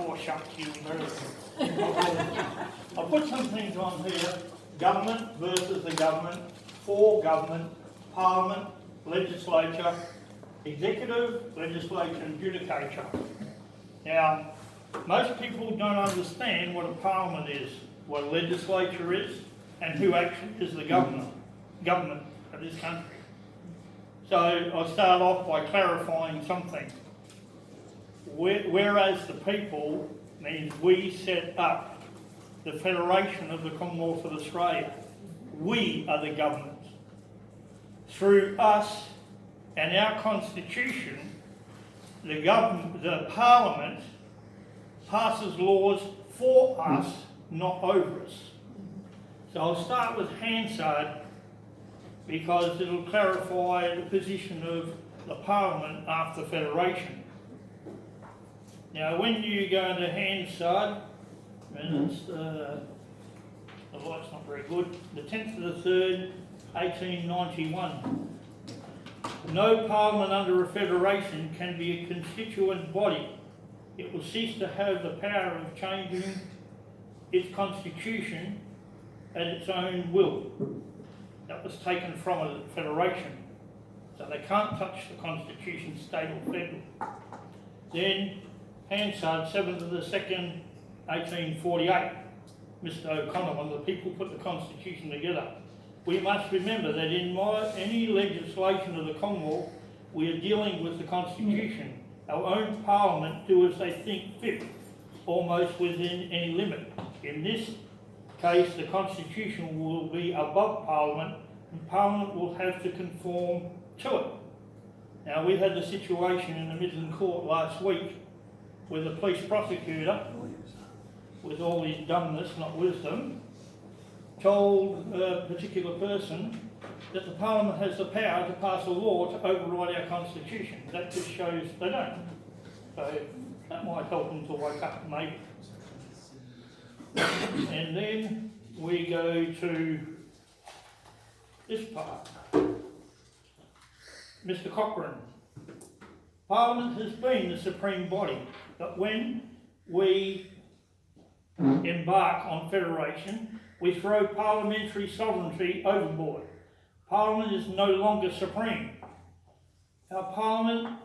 door shut to you very I put some things on here. Government versus the government, for government, parliament, legislature, executive, legislature and judicature. Now, most people don't understand what a parliament is, what a legislature is, and who actually is the government of this country. So I'll start off by clarifying something. Whereas the people means we set up the Federation of the Commonwealth of Australia. We are the government. Through us and our constitution, the parliament passes laws for us, not over us. So I'll start with Hansard because it'll clarify the position of the parliament after federation. Now when you go into Hansard, and it's, the light's not very good, the 10th of the 3rd, 1891. No parliament under a federation can be a constituent body. It will cease to have the power of changing its constitution at its own will. That was taken from a federation. So they can't touch the constitution, state or federal. Then Hansard, 7th of the 2nd, 1848, Mr. O'Connor, when the people put the constitution together. We must remember that in any legislation of the Commonwealth, we are dealing with the constitution. Our own parliament do as they think fit, almost within any limit. In this case, the constitution will be above parliament, and parliament will have to conform to it. Now, we had the situation in the Midland Court last week where the police prosecutor, with all his dumbness, not wisdom, told a particular person that the parliament has the power to pass a law to override our constitution. That just shows they don't. So that might help them to wake up maybe. And then we go to this part. Mr. Cochrane. Parliament has been the supreme body, but when we embark on federation, we throw parliamentary sovereignty overboard. Parliament is no longer supreme. Our parliament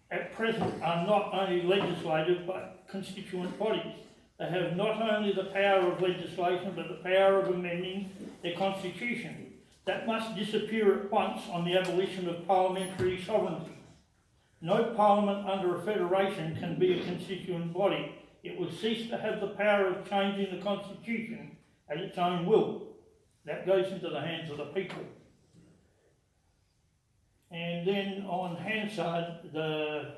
at present are not only legislative but constituent bodies. They have not only the power of legislation but the power of amending their constitution. That must disappear at once on the abolition of parliamentary sovereignty. No parliament under a federation can be a constituent body. It will cease to have the power of changing the constitution at its own will. That goes into the hands of the people. And then on Hansard, the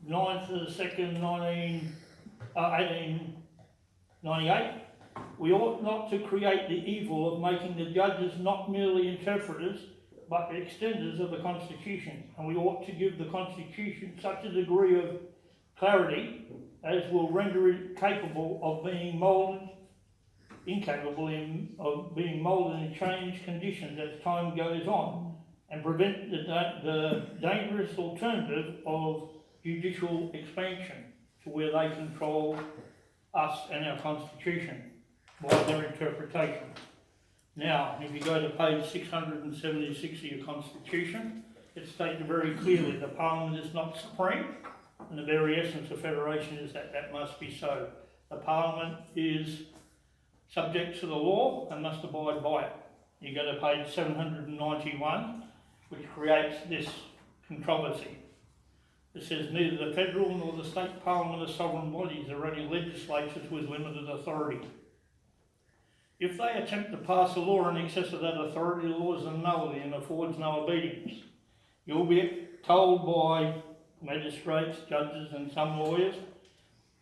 9th of the 2nd, 1898, we ought not to create the evil of making the judges not merely interpreters, but extenders of the Constitution. And we ought to give the Constitution such a degree of clarity as will render it capable of being moulded, incapable of being moulded in changed conditions as time goes on, and prevent the dangerous alternative of judicial expansion to where they control us and our Constitution by their interpretation. Now, if you go to page 676 of your Constitution, it states very clearly the Parliament is not supreme, and the very essence of federation is that that must be so. The Parliament is subject to the law and must abide by it. You go to page 791, which creates this controversy. It says neither the federal nor the state parliament are sovereign bodies, are only legislatures with limited authority. If they attempt to pass a law in excess of that authority, the law is a nullity and affords no obedience. You'll be told by magistrates, judges and some lawyers,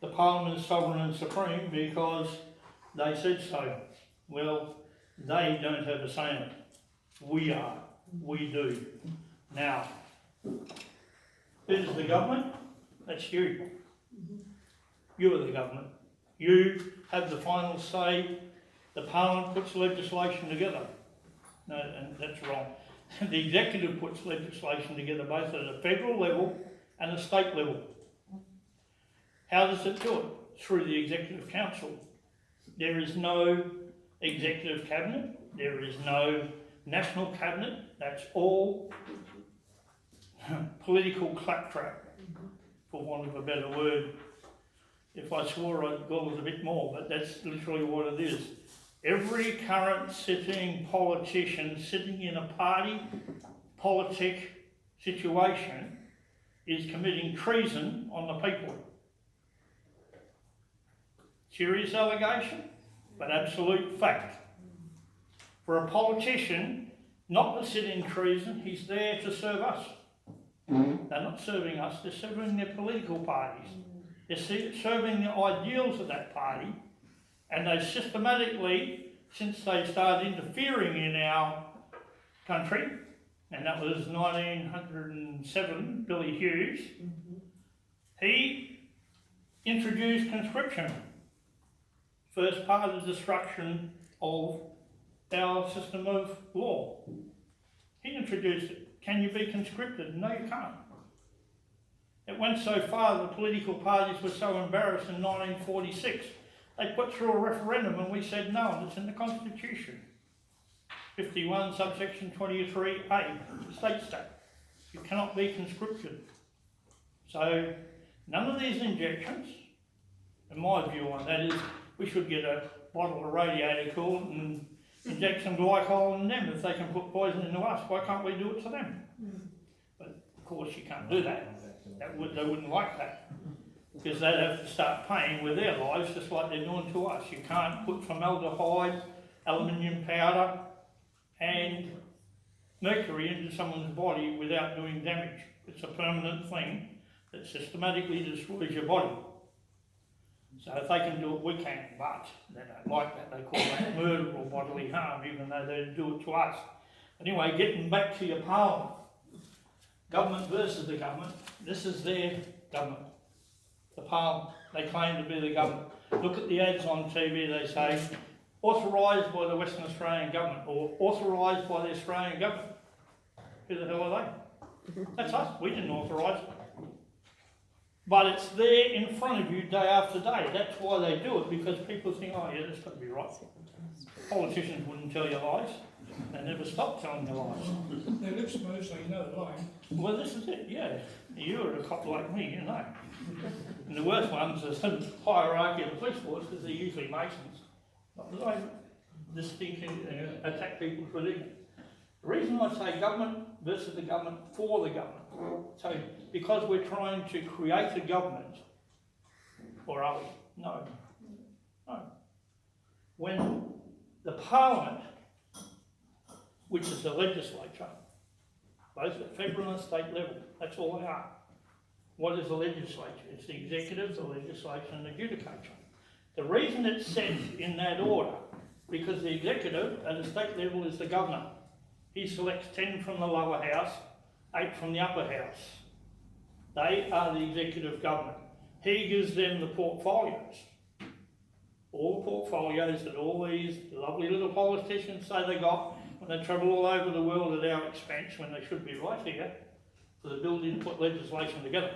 the Parliament is sovereign and supreme because they said so. Well, they don't have a say in it. We are. We do. Now, who's the government? That's you. You are the government. You have the final say. The Parliament puts legislation together. No, and that's wrong. The executive puts legislation together both at a federal level and a state level. How does it do it? through the Executive Council. There is no Executive Cabinet, there is no National Cabinet, that's all political claptrap, for want of a better word. If I swore I'd go a bit more, but that's literally what it is. Every current sitting politician sitting in a party politic situation is committing treason on the people. Serious allegation, but absolute fact. For a politician not to sit in treason, he's there to serve us. They're not serving us, they're serving their political parties. They're serving the ideals of that party, and they systematically, since they started interfering in our country, and that was 1907, Billy Hughes, he introduced conscription. First part of the destruction of our system of law. He introduced it. Can you be conscripted? No, you can't. It went so far, the political parties were so embarrassed in 1946, they put through a referendum and we said no, and it's in the Constitution. 51 subsection 23A states that. You cannot be conscripted. So, none of these injections, in my view on that is, we should get a bottle of radiator cool and inject some glycol in them. If they can put poison into us, why can't we do it to them? But of course you can't do that. They wouldn't like that, because they'd have to start paying with their lives just like they're doing to us. You can't put formaldehyde, aluminium powder and mercury into someone's body without doing damage. It's a permanent thing that systematically destroys your body. So if they can do it, we can, but they don't like that. They call that murder or bodily harm, even though they do it to us. Anyway, getting back to your parliament. Government versus the government. This is their government. The parliament. They claim to be the government. Look at the ads on TV, they say, authorised by the Western Australian government, or authorised by the Australian government. Who the hell are they? That's us. We didn't authorise it. But it's there in front of you day after day. That's why they do it, because people think, oh yeah, that's got to be right. Politicians wouldn't tell you lies. They never stop telling you lies. Their lips move, so you know they're lying. Well, this is it, yeah. You're a cop like me, you know. And the worst ones are some hierarchy of the police force, because they're usually Masons. Not that I distinctly attack people's religion. The reason I say government versus the government for the government. So, because we're trying to create a government, or are we? No. No. When the Parliament, which is the legislature, both at federal and state level, that's all they are. What is the legislature? It's the executive, the legislature and the judicature. The reason it's set in that order, because the executive at the state level is the governor. He selects 10 from the lower house, 8 from the upper house. They are the executive government. He gives them the portfolios. All the portfolios that all these lovely little politicians say they got when they travel all over the world at our expense, when they should be right here for the ability to put legislation together.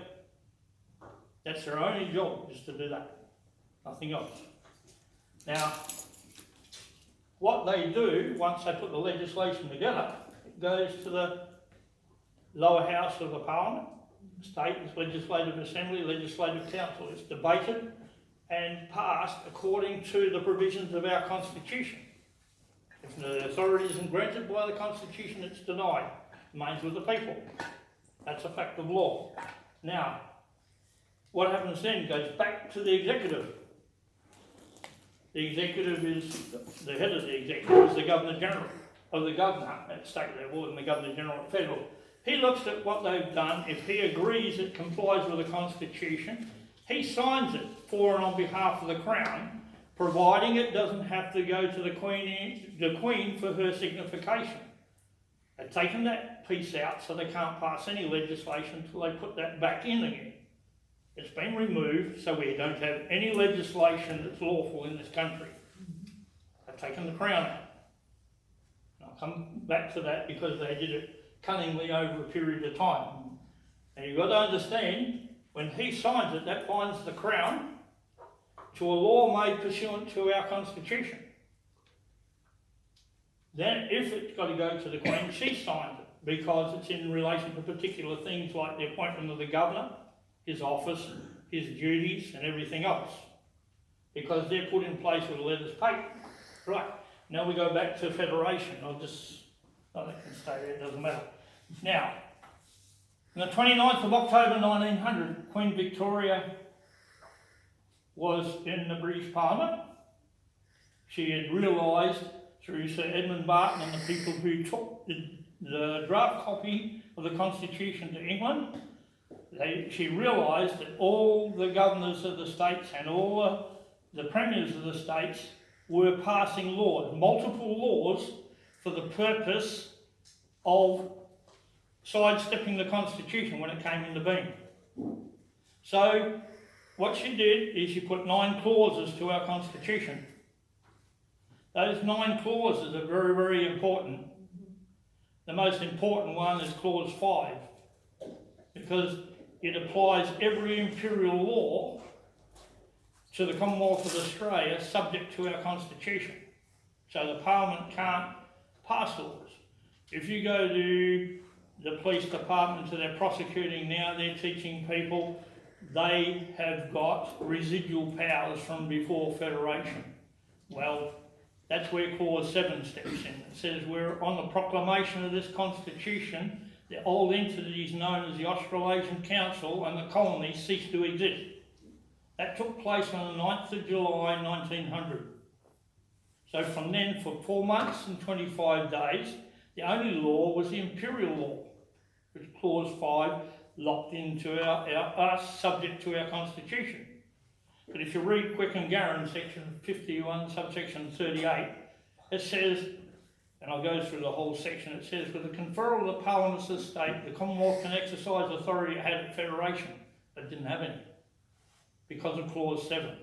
That's their only job, is to do that. Nothing else. Now, what they do, once they put the legislation together, it goes to the lower house of the Parliament, state, legislative assembly, legislative council. It's debated and passed according to the provisions of our Constitution. If the authority isn't granted by the Constitution, it's denied. It remains with the people. That's a fact of law. Now, what happens then goes back to the executive. The executive is, the head of the executive is the Governor General, of the Governor at state level and the Governor General at federal. He looks at what they've done. If he agrees it complies with the Constitution, he signs it for and on behalf of the Crown, providing it doesn't have to go to the Queen for her signification. They've taken that piece out so they can't pass any legislation until they put that back in again. It's been removed so we don't have any legislation that's lawful in this country. They've taken the Crown out. And I'll come back to that because they did it cunningly over a period of time. And you've got to understand, when he signs it, that binds the Crown, to a law made pursuant to our Constitution. Then, if it's got to go to the Queen, she signs it, because it's in relation to particular things like the appointment of the Governor, his office, his duties, and everything else. Because they're put in place with a letters patent. Right, now we go back to Federation. I think can stay there, it doesn't matter. Now, on the 29th of October 1900, Queen Victoria was in the British Parliament. She had realised through Sir Edmund Barton and the people who took the draft copy of the Constitution to England, she realised that all the governors of the states and all the premiers of the states were passing laws, multiple laws, for the purpose of sidestepping the Constitution when it came into being. So what she did is she put 9 clauses to our Constitution. Those 9 clauses are very, very important. The most important one is clause 5, because it applies every imperial law to the Commonwealth of Australia subject to our Constitution. So the Parliament can't pass laws. If you go to the police department, so they're prosecuting now, they're teaching people, they have got residual powers from before Federation. Well, that's where clause 7 steps in. It says, we're on the proclamation of this Constitution, the old entities known as the Australasian Council and the colonies cease to exist. That took place on the 9th of July 1900. So from then, for 4 months and 25 days, the only law was the imperial law, which clause 5 locked into us subject to our Constitution. But if you read Quick and Garron, section 51, subsection 38, it says, and I'll go through the whole section, it says, with the conferral of the Parliaments of the state, the Commonwealth can exercise authority it had at Federation, but it didn't have any, because of clause 7.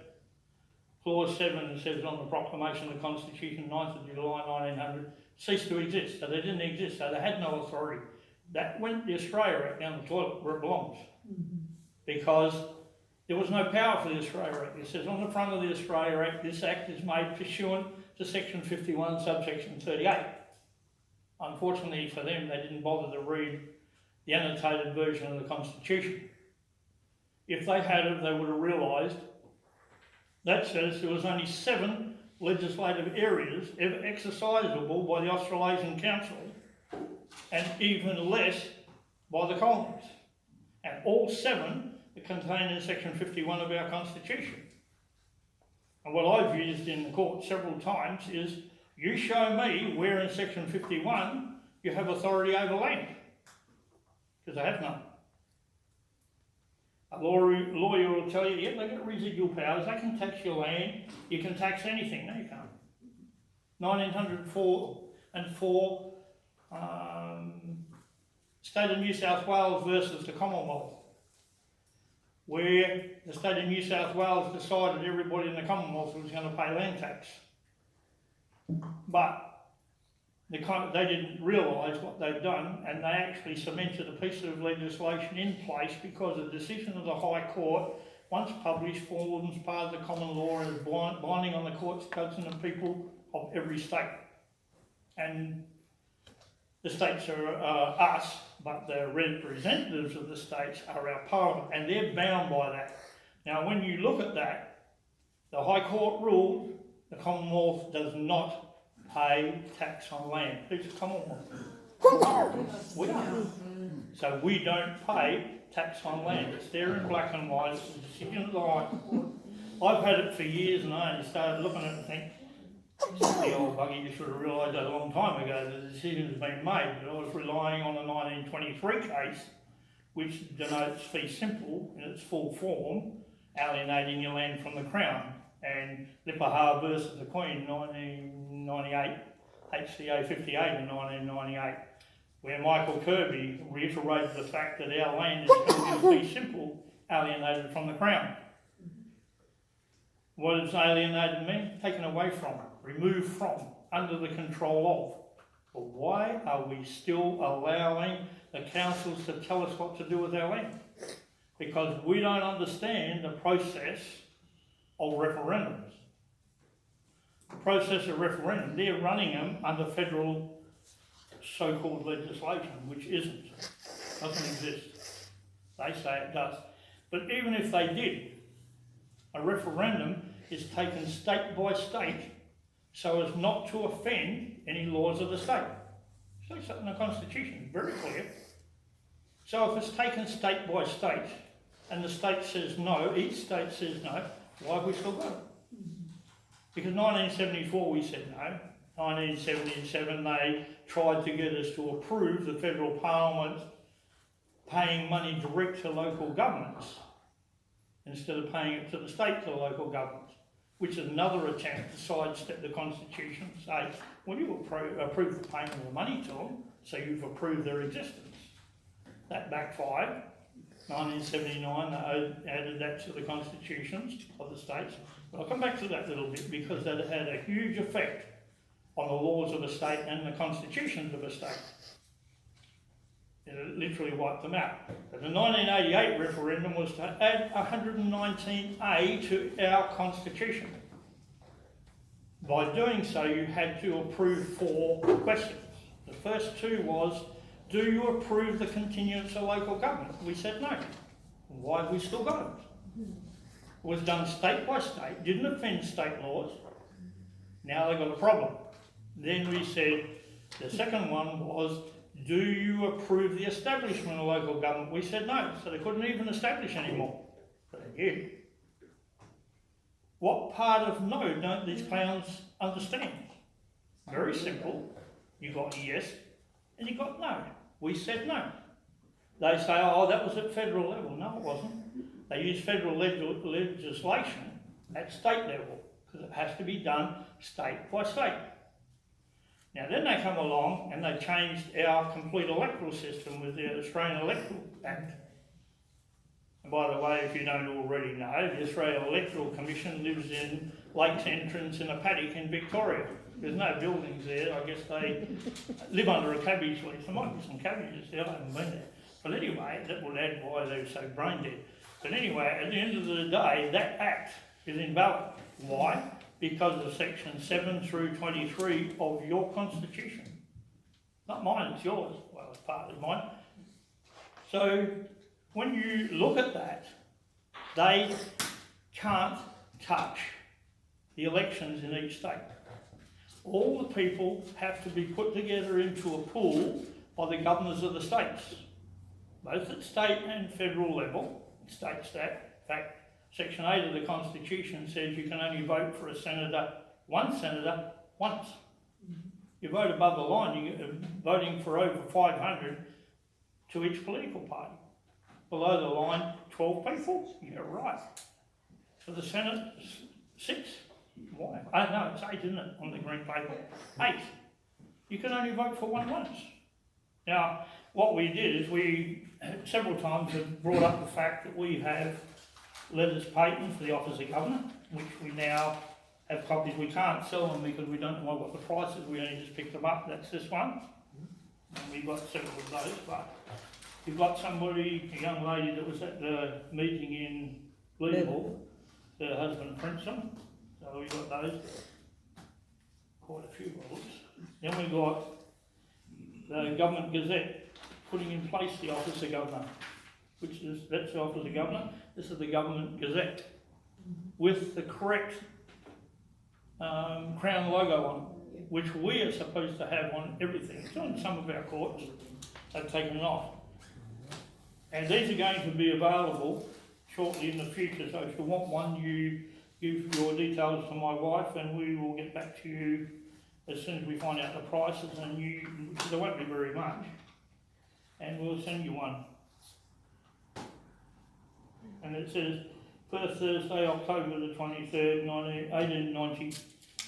Clause 7 says on the proclamation of the Constitution, 9th of July 1900, ceased to exist. So they didn't exist, so they had no authority. That went the Australia Act down the toilet where it belongs. Because there was no power for the Australia Act. It says on the front of the Australia Act, this act is made pursuant to section 51, subsection 38. Unfortunately for them, they didn't bother to read the annotated version of the Constitution. If they had it, they would have realised that says there was only 7 legislative areas ever exercisable by the Australasian Council, and even less by the colonies. And all 7 are contained in section 51 of our Constitution. And what I've used in the court several times is, you show me where in section 51 you have authority over land, because I have none. A lawyer will tell you, yeah, they've got residual powers, they can tax your land, you can tax anything. No, you can't. 1904 and 4, State of New South Wales versus the Commonwealth, where the State of New South Wales decided everybody in the Commonwealth was going to pay land tax. But they didn't realise what they'd done, and they actually cemented a piece of legislation in place because a decision of the High Court, once published, forms part of the common law and is binding on the courts, judges and people of every state. And the states are us, but the representatives of the states are our parliament, and they're bound by that. Now, when you look at that, the High Court ruled the Commonwealth does not pay tax on land. Who's the Commonwealth? We don't. So we don't pay tax on land. It's there in black and white. It's a decision of the High Court. I've had it for years, and I only started looking at it and think, the old buggy, you should have realised that a long time ago the decision has been made. But I was relying on a 1923 case, which denotes fee simple in its full form, alienating your land from the Crown. And Lipperhar versus the Queen, 1998, HCA 58 in 1998, where Michael Kirby reiterated the fact that our land is held in fee simple, alienated from the Crown. What does alienated mean? Taken away from, removed from, under the control of. But why are we still allowing the councils to tell us what to do with our land? Because we don't understand the process of referendums. The process of referendum, they're running them under federal so-called legislation, which isn't, doesn't exist. They say it does. But even if they did, a referendum is taken state by state so as not to offend any laws of the state. It says that in the Constitution, very clear. So if it's taken state by state and the state says no, each state says no, why have we still got it? Because 1974 we said no, 1977 they tried to get us to approve the federal parliament paying money direct to local governments instead of paying it to the state to local governments, which is another attempt to sidestep the Constitution and say, well, you approve the payment of the money to them, so you've approved their existence. That backfired. 1979, they added that to the constitutions of the states. But I'll come back to that a little bit because that had a huge effect on the laws of a state and the constitutions of a state. It literally wiped them out. But the 1988 referendum was to add 119A to our constitution. By doing so, you had to approve 4 questions. The first 2 was, do you approve the continuance of local government? We said no. Why have we still got it? It was done state by state, didn't offend state laws. Now they've got a problem. Then we said, the second one was, do you approve the establishment of local government? We said no, so they couldn't even establish anymore. But they did. What part of no don't these clowns understand? Very simple. You got yes and you got no. We said no. They say, oh, that was at federal level. No, it wasn't. They use federal legislation at state level because it has to be done state by state. Now then they come along and they changed our complete electoral system with the Australian Electoral Act. And by the way, if you don't already know, the Australian Electoral Commission lives in Lakes Entrance in a paddock in Victoria. There's no buildings there. I guess they live under a cabbage leaf. There might be some cabbages there. I haven't been there. But anyway, that would add why they're so brain dead. But anyway, at the end of the day, that act is invalid. Why? Because of section 7 through 23 of your constitution. Not mine, it's yours. Well, it's partly mine. So when you look at that, they can't touch the elections in each state. All the people have to be put together into a pool by the governors of the states, both at state and federal level. It states that. In fact, Section 8 of the Constitution says you can only vote for a senator, one senator, once. You vote above the line, you're voting for over 500 to each political party. Below the line, 12 people, you're right. For the Senate, 6. Why? Oh no, it's 8, isn't it, on the green paper? 8. You can only vote for one once. Now, what we did is we several times have brought up the fact that we have letters patent for the office of governor, which we now have copies. We can't sell them because we don't know what the price is. We only just picked them up. That's this one. And we've got several of those. But you've got somebody, a young lady that was at the meeting in Glew, her husband prints them. So we've got those. Quite a few rules. Then we've got the Government Gazette putting in place the office of governor, that's the office of governor. This is the Government Gazette with the correct Crown logo on it, which we are supposed to have on everything. It's on some of our courts. They've taken it off. And these are going to be available shortly in the future. So if you want one, you give your details to my wife and we will get back to you as soon as we find out the prices, and because there won't be very much. And we'll send you one. And it says, first Thursday, October the 23rd, 1890,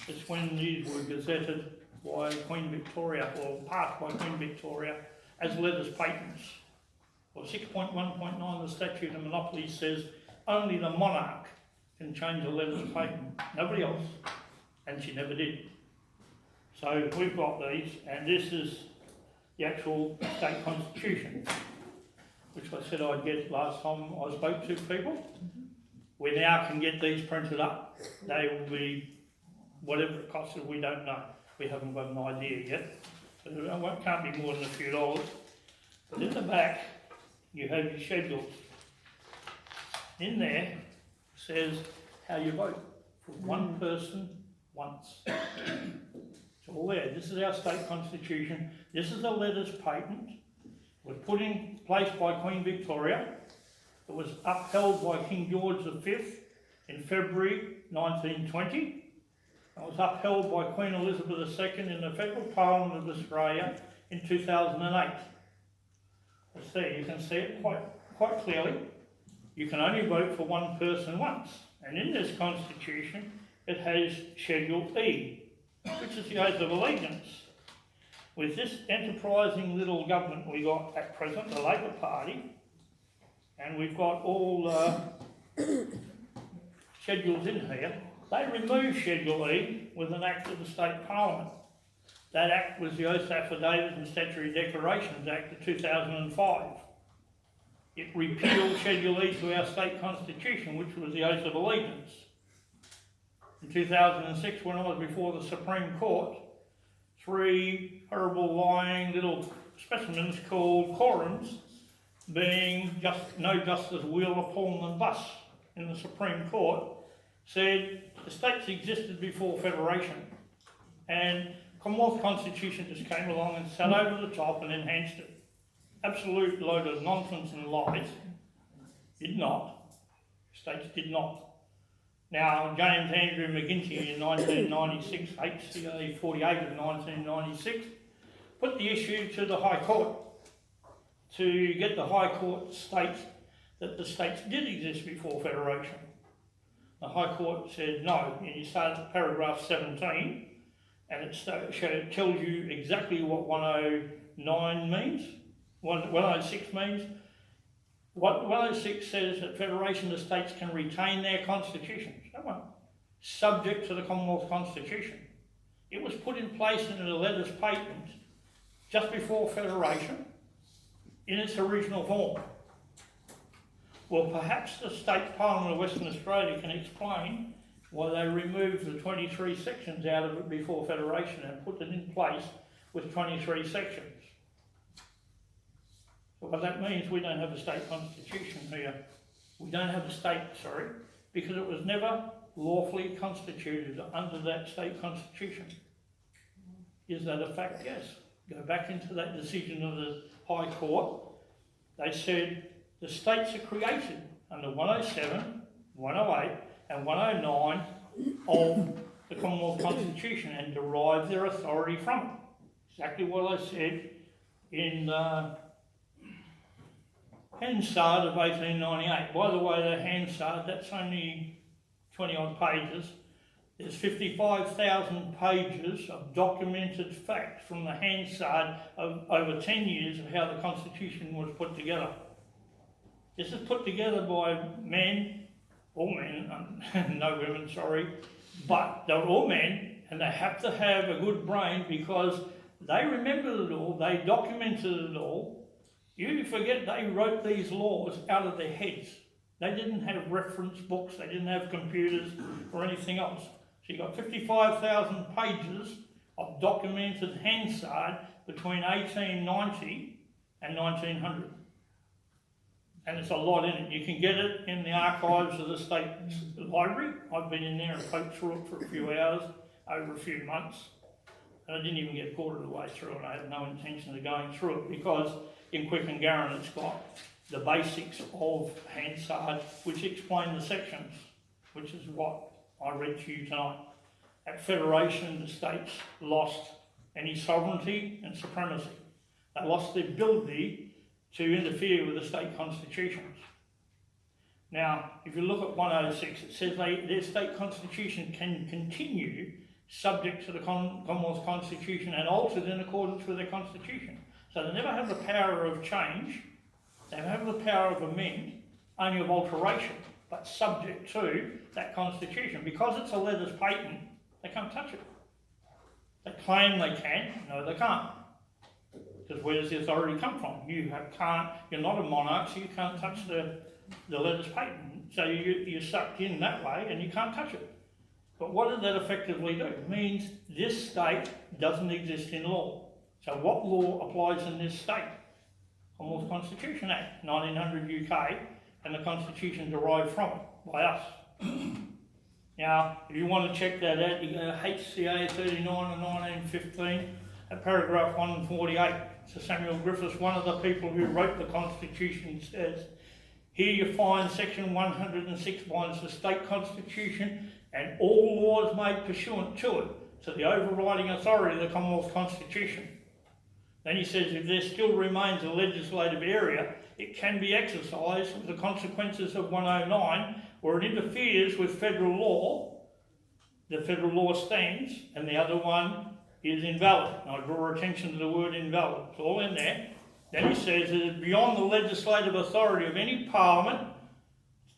it's when these were gazetted by Queen Victoria, or passed by Queen Victoria, as letters patents. Or 6.1.9 the statute of monopolies says only the monarch can change a letters patent, nobody else, and she never did. So we've got these, and this is the actual state constitution, which I said I'd get last time I spoke to people. We now can get these printed up. They will be, whatever it costs, we don't know. We haven't got an idea yet. So it can't be more than a few dollars. But in the back, you have your schedules. In there says how you vote for one person once. It's all there. This is our state constitution. This is a letters patent. It was put in place by Queen Victoria. It was upheld by King George V in February 1920. It was upheld by Queen Elizabeth II in the Federal Parliament of Australia in 2008. Let's see, you can see it quite clearly. You can only vote for one person once. And in this constitution, it has Schedule E, which is the oath of allegiance. With this enterprising little government we got at present, the Labor Party, and we've got all schedules in here, they removed Schedule E with an act of the State Parliament. That act was the Oath Affidavit and Statutory Declarations Act of 2005. It repealed Schedule E to our state constitution, which was the Oath of Allegiance. In 2006, when I was before the Supreme Court, 3 horrible lying little specimens called quorums, being no justice will upon them thus in the Supreme Court, said the states existed before federation, and Commonwealth Constitution just came along and sat over the top and enhanced it. Absolute load of nonsense and lies. Did not. States did not. Now, James Andrew McGinty in 1996, HCA 48 of 1996, put the issue to the High Court to get the High Court to state that the states did exist before federation. The High Court said no, and you start at paragraph 17, and it tells you exactly what 109 means, 106 means. What 106 says that federation of states can retain their constitutions, subject to the Commonwealth Constitution. It was put in place in a letters patent just before federation in its original form. Well, perhaps the State Parliament of Western Australia can explain why they removed the 23 sections out of it before federation and put it in place with 23 sections. So what that means, we don't have a state constitution here. We don't have a state, because it was never lawfully constituted under that state constitution. Is that a fact? Yes. Go back into that decision of the High Court. They said the states are created under 107, 108 and 109 of the Commonwealth Constitution and derive their authority from it. Exactly what I said in Hansard of 1898. By the way, the Hansard, that's only 20 odd pages. There's 55,000 pages of documented facts from the Hansard of over 10 years of how the Constitution was put together. This is put together by men, all men, no women, but they're all men, and they have to have a good brain because they remembered it all, they documented it all. You forget they wrote these laws out of their heads. They didn't have reference books, they didn't have computers or anything else. So you got 55,000 pages of documented Hansard between 1890 and 1900. And there's a lot in it. You can get it in the archives of the State Library. I've been in there and poked through it for a few hours, over a few months. And I didn't even get quarter of the way through it. I had no intention of going through it because in Quick and Garran it's got the basics of Hansard, which explain the sections, which is what I read to you tonight. At Federation, the states lost any sovereignty and supremacy. They lost the ability to interfere with the state constitutions. Now, if you look at 106, it says their state constitution can continue subject to the Commonwealth Constitution and altered in accordance with their constitution. So they never have the power of change, they have the power of amend, only of alteration, but subject to that constitution. Because it's a letters patent, they can't touch it. They claim they can, no they can't. Because where does the authority come from? You're not a monarch, so you can't touch the the letters patent. So you're sucked in that way and you can't touch it. But what does that effectively do? It means this state doesn't exist in law. So what law applies in this state? Commonwealth Constitution Act, 1900 UK, and the Constitution derived from it, by us. Now, if you want to check that out, you go to HCA 39 of 1915, at paragraph 148. So Samuel Griffiths, one of the people who wrote the Constitution, says, here you find section 106 binds the state constitution and all laws made pursuant to it, to the overriding authority of the Commonwealth Constitution. Then he says, if there still remains a legislative area, it can be exercised with the consequences of 109, where it interferes with federal law. The federal law stands, and the other one is invalid. And I draw attention to the word invalid. It's all in there. Then he says it is beyond the legislative authority of any parliament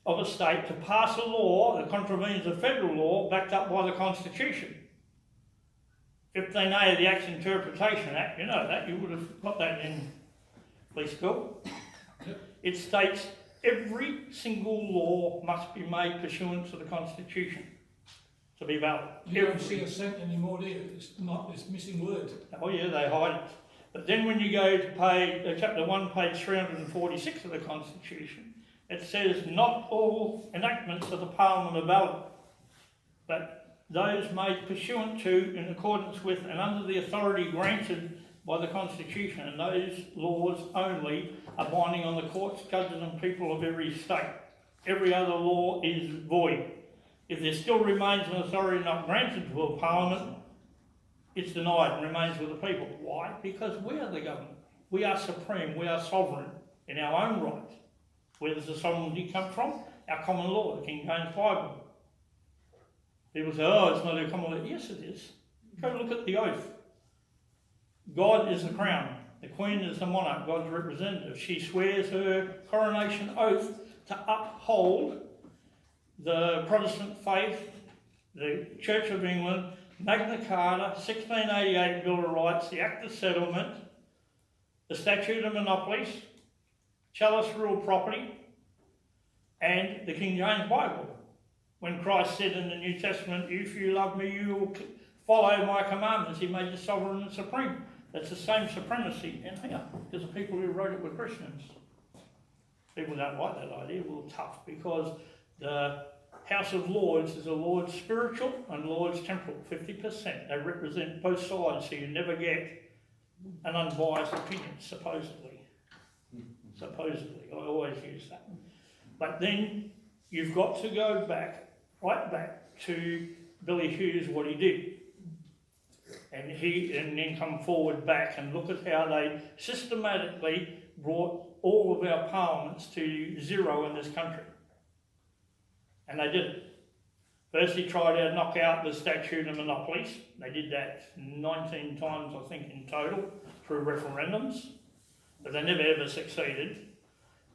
of a state to pass a law that contravenes the federal law backed up by the Constitution. 15A of the Acts Interpretation Act, you know that, you would have got that in police school. It states every single law must be made pursuant to the Constitution to be valid. You don't see assent anymore, do you? It's missing words. Oh yeah, they hide it. But then when you go to chapter 1, page 346 of the Constitution, it says not all enactments of the Parliament are valid, but those made pursuant to, in accordance with, and under the authority granted by the Constitution, and those laws only are binding on the courts, judges and people of every state. Every other law is void. If there still remains an authority not granted to a Parliament, it's denied and remains with the people. Why? Because we are the government. We are supreme, we are sovereign in our own right. Where does the sovereignty come from? Our common law, the King James Bible. People say, oh, it's not a common law. Yes, it is. Go look at the oath. God is the crown. The Queen is the monarch, God's representative. She swears her coronation oath to uphold the Protestant faith, the Church of England, Magna Carta, 1688 Bill of Rights, the Act of Settlement, the Statute of Monopolies, Chalice Rule Property, and the King James Bible. When Christ said in the New Testament, if you love me, you will follow my commandments, he made you sovereign and supreme. That's the same supremacy in here, because the people who wrote it were Christians. People don't like that idea, well, tough, because the House of Lords is a Lord's spiritual and Lord's temporal, 50%. They represent both sides, so you never get an unbiased opinion, supposedly. Supposedly, I always use that. But then you've got to go back, right back to Billy Hughes, what he did. And then come forward back and look at how they systematically brought all of our parliaments to zero in this country. And they did it. First he tried to knock out the statute of monopolies. They did that 19 times, I think, in total, through referendums, but they never ever succeeded.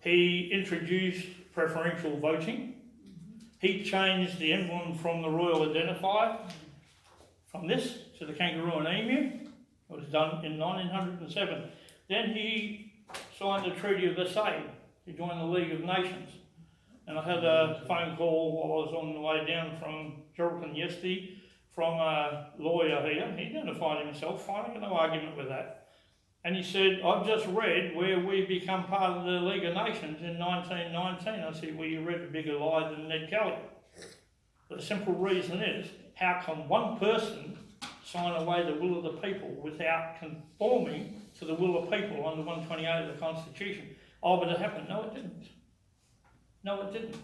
He introduced preferential voting. He changed the emblem from the royal identifier, from this to the kangaroo and emu. It was done in 1907. Then he signed the Treaty of Versailles to join the League of Nations. And I had a phone call while I was on the way down from Geraldton yesterday from a lawyer here. He identified himself, fine, no argument with that. And he said, I've just read where we become part of the League of Nations in 1919. I said, well, you read a bigger lie than Ned Kelly. But the simple reason is, how can one person sign away the will of the people without conforming to the will of people under 128 of the Constitution? Oh, but it happened. No, it didn't. No, it didn't.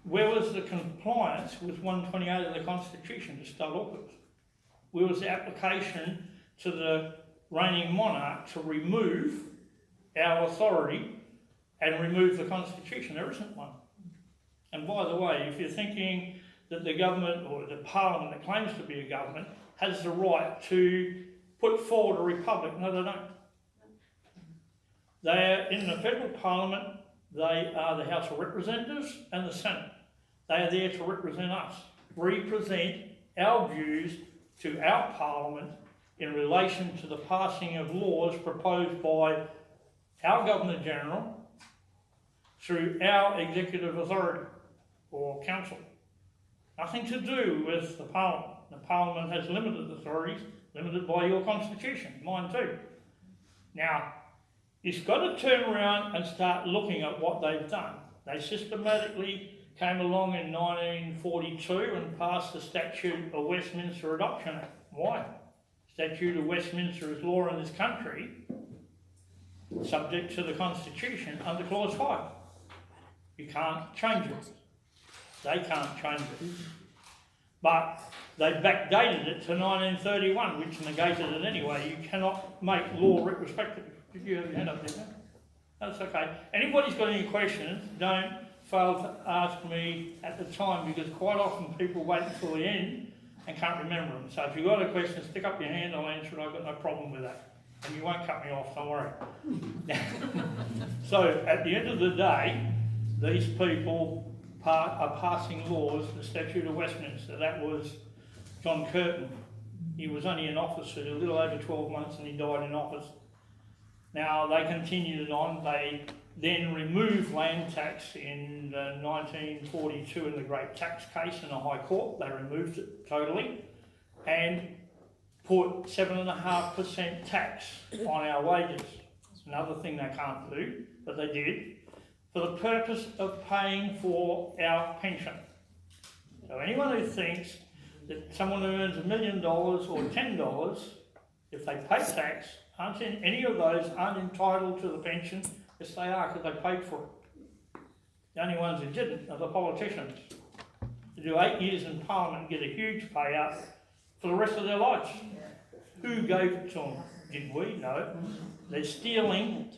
Where was the compliance with 128 of the Constitution to start off with? Where was the application to the reigning monarch to remove our authority and remove the Constitution? There isn't one. And by the way, if you're thinking that the government or the parliament that claims to be a government has the right to put forward a republic, no, they don't. They are in the federal parliament. They are the House of Representatives and the Senate. They are there to represent us, represent our views to our Parliament in relation to the passing of laws proposed by our Governor-General, through our executive authority or council. Nothing to do with the Parliament. The Parliament has limited authorities, limited by your constitution, mine too. Now, it's got to turn around and start looking at what they've done. They systematically came along in 1942 and passed the Statute of Westminster Adoption Act. Why? Statute of Westminster is law in this country, subject to the Constitution under Clause 5. You can't change it. They can't change it. But they backdated it to 1931, which negated it anyway. You cannot make law retrospective. Did you have your hand up there? That's okay. Anybody's got any questions, don't fail to ask me at the time, because quite often people wait until the end and can't remember them. So if you've got a question, stick up your hand, I'll answer it. I've got no problem with that. And you won't cut me off, don't worry. So at the end of the day, these people are passing laws, the Statute of Westminster. That was John Curtin. He was only in office for a little over 12 months and he died in office. Now they continued it on. They then removed land tax in 1942 in the Great Tax Case in the High Court. They removed it totally and put 7.5% tax on our wages. It's another thing they can't do, but they did, for the purpose of paying for our pension. So anyone who thinks that someone who earns $1 million or $10, if they pay tax, any of those aren't entitled to the pension. Yes, they are, because they paid for it. The only ones who didn't are the politicians. They do 8 years in Parliament and get a huge payout for the rest of their lives. Who gave it to them? Did we? No. They're stealing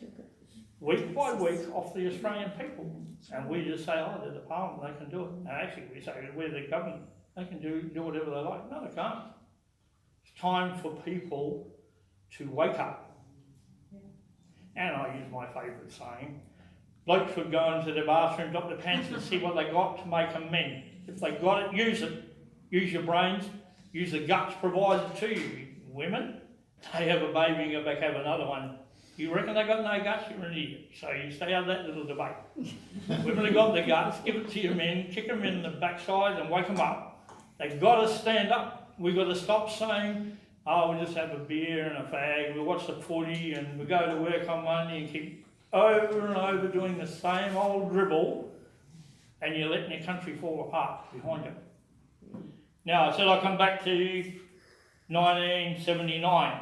week by week off the Australian people. And we just say, oh, they're the Parliament, they can do it. And actually we say, we're the government, they can do whatever they like. No, they can't. It's time for people to wake up. And I use my favourite saying, blokes would go into the bathroom, drop their pants and see what they got to make them men. If they got it, use it. Use your brains, use the guts provided to you. Women, they have a baby and go back have another one. You reckon they got no guts? You're an idiot. So you stay out of that little debate. Women have got the guts, give it to your men, kick them in the backside and wake them up. They've got to stand up. We've got to stop saying, oh, we'll just have a beer and a fag, we'll watch the footy and we'll go to work on Monday and keep over and over doing the same old dribble, and you're letting your country fall apart behind you. Now, I said I'll come back to 1979.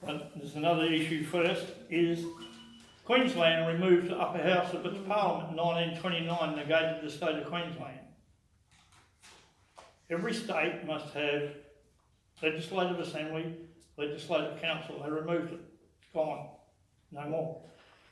But there's another issue first, is Queensland removed the upper house of its parliament in 1929, negated the state of Queensland. Every state must have Legislative Assembly, Legislative Council. They removed it. It's gone. No more.